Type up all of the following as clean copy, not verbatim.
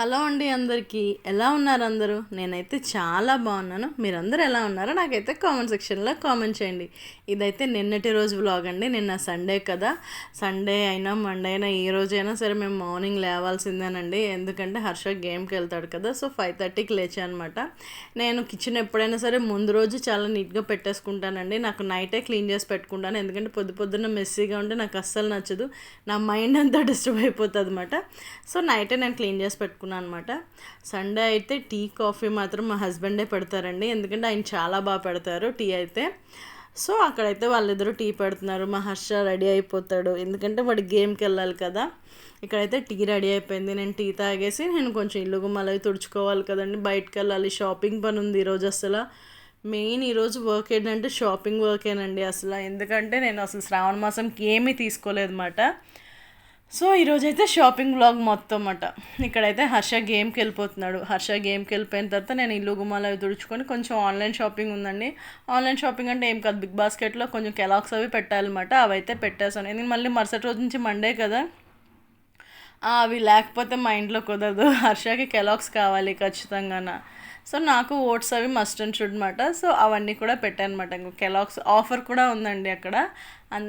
Hello అండి అందరికీ ఎలా ఉన్నారు అందరూ? నేనైతే చాలా బాగున్నాను. మీరందరూ ఎలా ఉన్నారో నాకైతే కామెంట్ సెక్షన్లో కామెంట్ చేయండి. ఇదైతే నిన్నటి రోజు వ్లాగ్ అండి. నిన్న సండే కదా, సండే అయినా మండే అయినా ఏ రోజైనా సరే మేము మార్నింగ్ లేవాల్సిందేనండి. ఎందుకంటే హర్ష గేమ్కి వెళ్తాడు కదా, సో 5:30కి లేచా అనమాట. నేను కిచెన్ ఎప్పుడైనా సరే ముందు రోజు చాలా నీట్గా పెట్టేసుకుంటానండి. నాకు నైటే క్లీన్ చేసి పెట్టుకుంటాను, ఎందుకంటే పొద్దున్న మెస్సీగా ఉంటే నాకు అస్సలు నచ్చదు. నా మైండ్ అంతా డిస్టర్బ్ అయిపోతుంది అనమాట. సో నైటే నేను క్లీన్ చేసి పెట్టుకున్నాను అనమాట. సండే అయితే టీ కాఫీ మాత్రం మా హస్బెండే పెడతారండి, ఎందుకంటే ఆయన చాలా బాగా పెడతారు టీ అయితే. సో అక్కడైతే వాళ్ళిద్దరూ టీ పెడుతున్నారు. మా హర్ష రెడీ అయిపోతాడు, ఎందుకంటే వాడు గేమ్కి వెళ్ళాలి కదా. ఇక్కడైతే టీ రెడీ అయిపోయింది. నేను టీ తాగేసి నేను కొంచెం ఇల్లు గుమ్మలవి తుడుచుకోవాలి కదండి, బయటకు వెళ్ళాలి. షాపింగ్ పని ఉంది ఈరోజు. అసలు మెయిన్ ఈరోజు వర్క్ ఏంటంటే షాపింగ్ వర్కేనండి అసలు. ఎందుకంటే నేను అసలు శ్రావణ మాసంకి ఏమీ తీసుకోలేదు అన్నమాట. సో ఈరోజైతే షాపింగ్ వ్లాగ్ మొత్తం అన్నమాట. ఇక్కడైతే హర్ష గేమ్కి వెళ్ళిపోతున్నాడు. హర్ష గేమ్కి వెళ్ళిపోయిన తర్వాత నేను ఇల్లు గుమ్మాలు అవి తుడుచుకొని కొంచెం ఆన్లైన్ షాపింగ్ ఉందండి. ఆన్లైన్ షాపింగ్ అంటే ఏం కాదు, బిగ్ బాస్కెట్లో కొంచెం కెలాక్స్ అవి పెట్టాలన్నమాట. అవైతే పెట్టేసాను, ఎందుకంటే మళ్ళీ మరుసటి రోజు నుంచి మండే కదా, అవి లేకపోతే మా ఇంట్లో కుదరదు. హర్షకి కెలాక్స్ కావాలి ఖచ్చితంగా. సో నాకు ఓట్స్ అవి మస్ట్ అండ్ షుడ్ అనమాట. సో అవన్నీ కూడా పెట్టాను అనమాట. ఇంకా కెలాక్స్ ఆఫర్ కూడా ఉందండి అక్కడ.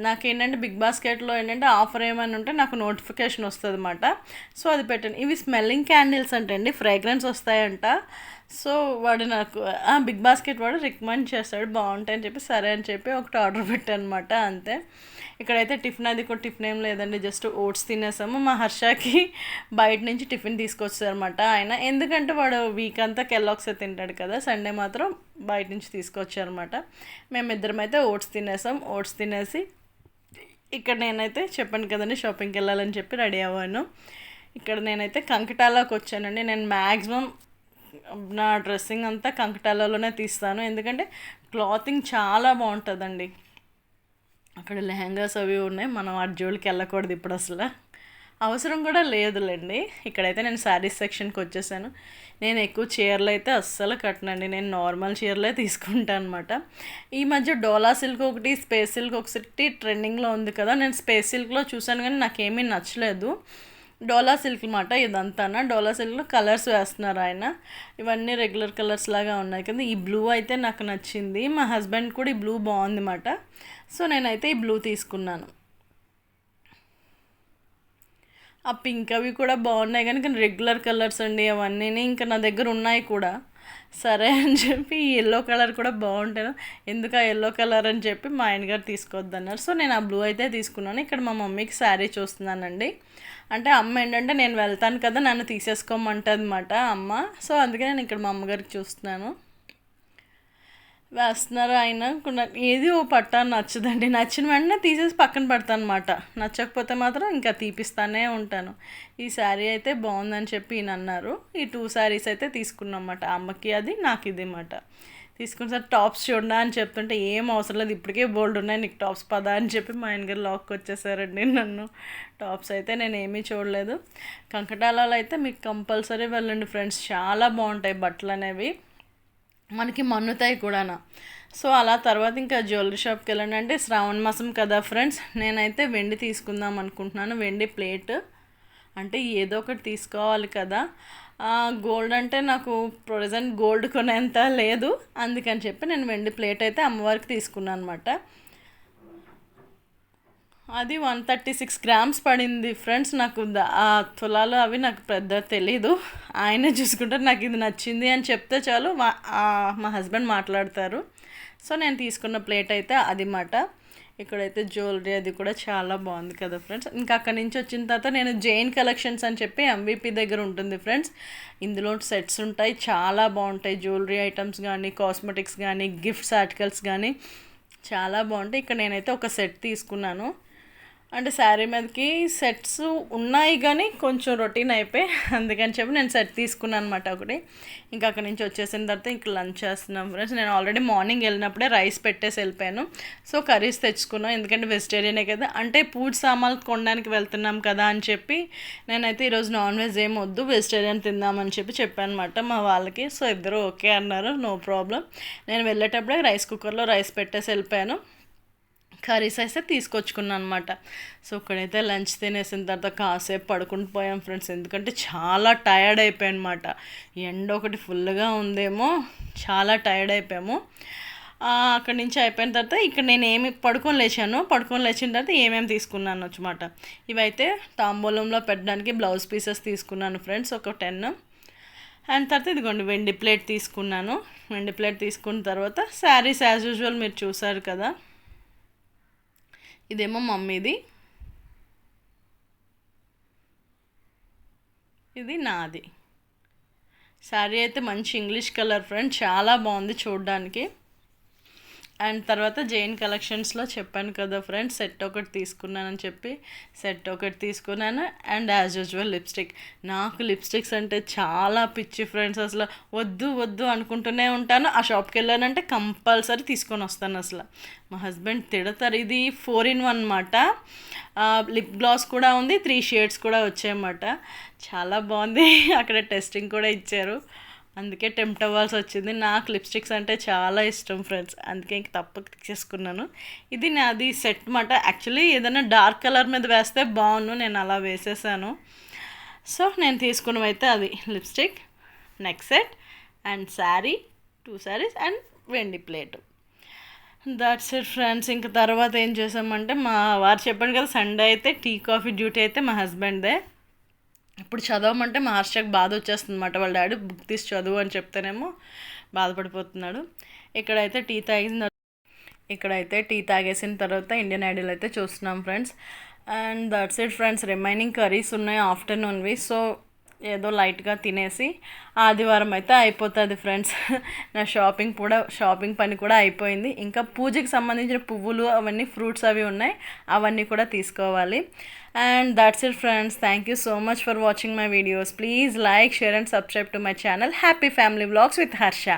నాకేంటంటే బిగ్ బాస్కెట్లో ఏంటంటే ఆఫర్ ఏమైనా ఉంటే నాకు నోటిఫికేషన్ వస్తుంది అనమాట. సో అది పెట్టాను. ఇవి స్మెల్లింగ్ క్యాండిల్స్ అంటే అండి, ఫ్రేగ్రెన్స్ వస్తాయంట. సో వాడు నాకు బిగ్ బాస్కెట్ వాడు రికమెండ్ చేస్తాడు, బాగుంటాయని చెప్పి సరే అని చెప్పి ఒకటి ఆర్డర్ పెట్టాను అనమాట, అంతే. ఇక్కడైతే టిఫిన్ అది కూడా టిఫిన్ ఏం లేదండి, జస్ట్ ఓట్స్ తినేసాము. మా హర్షకి బయట నుంచి టిఫిన్ తీసుకొచ్చారనమాట ఆయన, ఎందుకంటే వాడు వీక్ అంతా కెల్లాక్సే తింటాడు కదా, సండే మాత్రం బయట నుంచి తీసుకొచ్చారనమాట. మేమిద్దరం అయితే ఓట్స్ తినేసాం. ఓట్స్ తినేసి ఇక్కడ నేనైతే చెప్పాను కదండి షాపింగ్కి వెళ్ళాలని చెప్పి రెడీ అవ్వాను. ఇక్కడ నేనైతే కంకటాలాకి వచ్చానండి. నేను మ్యాక్సిమం నా డ్రెస్సింగ్ అంతా కంకటాలలోనే తీస్తాను, ఎందుకంటే క్లాతింగ్ చాలా బాగుంటుందండి. అక్కడ లెహంగాస్ అవి ఉన్నాయి, మనం ఆ జోలికి వెళ్ళకూడదు ఇప్పుడు, అసలు అవసరం కూడా లేదులేండి. ఇక్కడైతే నేను శారీస్ సెక్షన్కి వచ్చేసాను. నేను ఎక్కువ చీరలు అయితే అస్సలు కట్టనండి, నేను నార్మల్ చీరలే తీసుకుంటాను అనమాట. ఈ మధ్య డోలా సిల్క్ ఒకటి, స్పేస్ సిల్క్ ఒకటి ట్రెండింగ్లో ఉంది కదా, నేను స్పేస్ సిల్క్లో చూసాను కానీ నాకేమీ నచ్చలేదు. డోలా సిల్క్ అనమాట ఇదంతా. డోలా సిల్క్లో కలర్స్ వేస్తున్నారు ఆయన, ఇవన్నీ రెగ్యులర్ కలర్స్ లాగా ఉన్నాయి కదా. ఈ బ్లూ అయితే నాకు నచ్చింది, మా హస్బెండ్ కూడా ఈ బ్లూ బాగుంది అన్నమాట. సో నేనైతే ఈ బ్లూ తీసుకున్నాను. ఆ పింక్ అవి కూడా బాగున్నాయి కానీ రెగ్యులర్ కలర్స్ అండి అవన్నీ, ఇంకా నా దగ్గర ఉన్నాయి కూడా. సరే అని చెప్పి ఈ ఎల్లో కలర్ కూడా బాగుంటాను, ఎందుకు ఆ ఎల్లో కలర్ అని చెప్పి మా ఆయనగారు తీసుకోవద్దన్నారు. సో నేను ఆ బ్లూ అయితే తీసుకున్నాను. ఇక్కడ మా మమ్మీకి శారీ చూస్తున్నానండి. అంటే అమ్మ ఏంటంటే నేను వెళ్తాను కదా, నన్ను తీసేసుకోమంటుంది అన్నమాట అమ్మ. సో అందుకే నేను ఇక్కడ మా అమ్మగారికి చూస్తున్నాను. వేస్తున్నారు ఆయన. ఏది ఓ పట్టా నచ్చదండి, నచ్చిన వెంటనే తీసేసి పక్కన పెడతాను అనమాట, నచ్చకపోతే మాత్రం ఇంకా తీపిస్తానే ఉంటాను. ఈ శారీ అయితే బాగుందని చెప్పి ఈయన అన్నారు. ఈ 2 శారీస్ అయితే తీసుకున్నాం అన్నమాట, అమ్మకి అది నాకు ఇది అన్నమాట. తీసుకున్న సార్ టాప్స్ చూడనా అని చెప్తుంటే ఏం అవసరం లేదు, ఇప్పటికే బోల్డ్ ఉన్నాయి, నీకు టాప్స్ పదా అని చెప్పి మా ఆయన గారు లాక్కి వచ్చేసారండి నన్ను. టాప్స్ అయితే నేను ఏమీ చూడలేదు. కంకటాలలో అయితే మీకు కంపల్సరీ వెళ్ళండి ఫ్రెండ్స్, చాలా బాగుంటాయి బట్టలు అనేవి, మనకి మన్నుతాయి కూడా. సో అలా తర్వాత ఇంకా జ్యువెలరీ షాప్కి వెళ్ళండి. అంటే శ్రావణ మాసం కదా ఫ్రెండ్స్, నేనైతే వెండి తీసుకుందాం అనుకుంటున్నాను. వెండి ప్లేట్ అంటే ఏదో ఒకటి తీసుకోవాలి కదా. గోల్డ్ అంటే నాకు ప్రజెంట్ గోల్డ్ కొనేంత లేదు, అందుకని చెప్పి నేను వెండి ప్లేట్ అయితే అమ్మవారికి తీసుకున్నాను అనమాట. అది 136 గ్రామ్స్ పడింది ఫ్రెండ్స్. నాకు ఆ తులాలు అవి నాకు పెద్ద తెలీదు, ఆయనే చూసుకుంటారు. నాకు ఇది నచ్చింది అని చెప్తే చాలు, మా హస్బెండ్ మాట్లాడతారు. సో నేను తీసుకున్న ప్లేట్ అయితే అది మాట. ఇక్కడైతే జ్యువెలరీ అది కూడా చాలా బాగుంది కదా ఫ్రెండ్స్. ఇంకా అక్కడి నుంచి వచ్చిన తర్వాత నేను జైన్ కలెక్షన్స్ అని చెప్పి ఎంవిపి దగ్గర ఉంటుంది ఫ్రెండ్స్. ఇందులో సెట్స్ ఉంటాయి, చాలా బాగుంటాయి. జ్యువెలరీ ఐటమ్స్ కానీ, కాస్మెటిక్స్ కానీ, గిఫ్ట్స్ ఆర్టికల్స్ కానీ చాలా బాగుంటాయి. ఇక్కడ నేనైతే ఒక సెట్ తీసుకున్నాను. అంటే శారీ మీదకి సెట్స్ ఉన్నాయి కానీ కొంచెం రొటీన్ అయిపోయి, అందుకని చెప్పి నేను సెట్ తీసుకున్నాను అనమాట ఒకటి. ఇంకా అక్కడి నుంచి వచ్చేసిన తర్వాత ఇంక లంచ్ చేస్తున్నాం ఫ్రెండ్స్. నేను ఆల్రెడీ మార్నింగ్ వెళ్ళినప్పుడే రైస్ పెట్టేసి వెళ్ళిపోయాను. సో కర్రీస్ తెచ్చుకున్నాం, ఎందుకంటే వెజిటేరియనే కదా, అంటే పూజ సామాన్లు కొనడానికి వెళ్తున్నాం కదా అని చెప్పి నేనైతే ఈరోజు నాన్ వెజ్ ఏం వద్దు, వెజిటేరియన్ తిందామని చెప్పి చెప్పాను అనమాట మా వాళ్ళకి. సో ఇద్దరు ఓకే అన్నారు, నో ప్రాబ్లం. నేను వెళ్ళేటప్పుడే రైస్ కుక్కర్లో రైస్ పెట్టేసి వెళ్ళిపోయాను. కర్రీస్ అయితే తీసుకొచ్చుకున్నాను అనమాట. సో ఇక్కడైతే లంచ్ తినేసిన తర్వాత కాసేపు పడుకుని పోయాం ఫ్రెండ్స్, ఎందుకంటే చాలా టయర్డ్ అయిపోయాయి అనమాట. ఎండ ఒకటి ఫుల్గా ఉందేమో, చాలా టయర్డ్ అయిపోయాము. అక్కడి నుంచి అయిపోయిన తర్వాత ఇక్కడ నేను పడుకొని లేచిన తర్వాత ఏమేమి తీసుకున్నాను అనమాట. ఇవైతే తాంబూలంలో పెట్టడానికి బ్లౌజ్ పీసెస్ తీసుకున్నాను ఫ్రెండ్స్, ఒక 10. అండ్ తర్వాత ఇదిగోండి వెండి ప్లేట్ తీసుకున్నాను. వెండి ప్లేట్ తీసుకున్న తర్వాత శారీస్ యాజ్ యూజువల్ మీరు చూసారు కదా. ఇదేమో మమ్మీది, ఇది నాది. శారీ అయితే మంచి ఇంగ్లీష్ కలర్ ఫ్రెండ్, చాలా బాగుంది చూడడానికి. అండ్ తర్వాత జైన్ కలెక్షన్స్లో చెప్పాను కదా ఫ్రెండ్స్, సెట్ ఒకటి తీసుకున్నానని చెప్పి సెట్ ఒకటి తీసుకున్నాను. And as usual lipstick. నాకు లిప్స్టిక్స్ అంటే చాలా పిచ్చి ఫ్రెండ్స్, అసలు వద్దు వద్దు అనుకుంటూనే ఉంటాను. ఆ షాప్కి వెళ్ళానంటే కంపల్సరీ తీసుకొని వస్తాను. అసలు మా హస్బెండ్ తిడతారు. ఇది 4-in-1 అనమాట. లిప్ గ్లాస్ కూడా ఉంది, 3 షేడ్స్ కూడా వచ్చాయన్నమాట. చాలా బాగుంది. అక్కడ టెస్టింగ్ కూడా ఇచ్చారు, అందుకే టెంప్ట్ అవ్వాల్సి వచ్చింది. నాకు లిప్స్టిక్స్ అంటే చాలా ఇష్టం ఫ్రెండ్స్, అందుకే ఇంక తప్పక తీసుకున్నాను. ఇది నాది సెట్ మాట. యాక్చువల్లీ ఏదైనా డార్క్ కలర్ మీద వేస్తే బాగుండు, నేను అలా వేసేసాను. సో నేను తీసుకున్నవైతే అది lipstick, neck set and sari, 2 saris and వెండి ప్లేటు. That's it friends. ఇంక తర్వాత ఏం చేసామంటే, మా వారు చెప్పాను కదా సండే అయితే టీ కాఫీ డ్యూటీ అయితే మా హస్బెండ్దే. ఇప్పుడు చదవమంటే మా హర్షకు బాధ వచ్చేస్తుంది అనమాట. వాళ్ళ డాడీ బుక్ తీసి చదువు అని చెప్తేనేమో బాధపడిపోతున్నాడు. ఇక్కడైతే టీ తాగేసిన తర్వాత ఇండియన్ ఐడల్ అయితే చూస్తున్నాం friends. And that's it friends. Remaining curries ఉన్నాయి ఆఫ్టర్నూన్వి, సో ఏదో లైట్గా తినేసి ఆదివారం అయితే అయిపోతుంది ఫ్రెండ్స్. నా షాపింగ్ పని కూడా అయిపోయింది. ఇంకా పూజకి సంబంధించిన పువ్వులు అవన్నీ, ఫ్రూట్స్ అవి ఉన్నాయి, అవన్నీ కూడా తీసుకోవాలి. And that's it friends. Thank you so much for watching my videos. Please like, share and subscribe to my channel. Happy Family Vlogs with Harsha.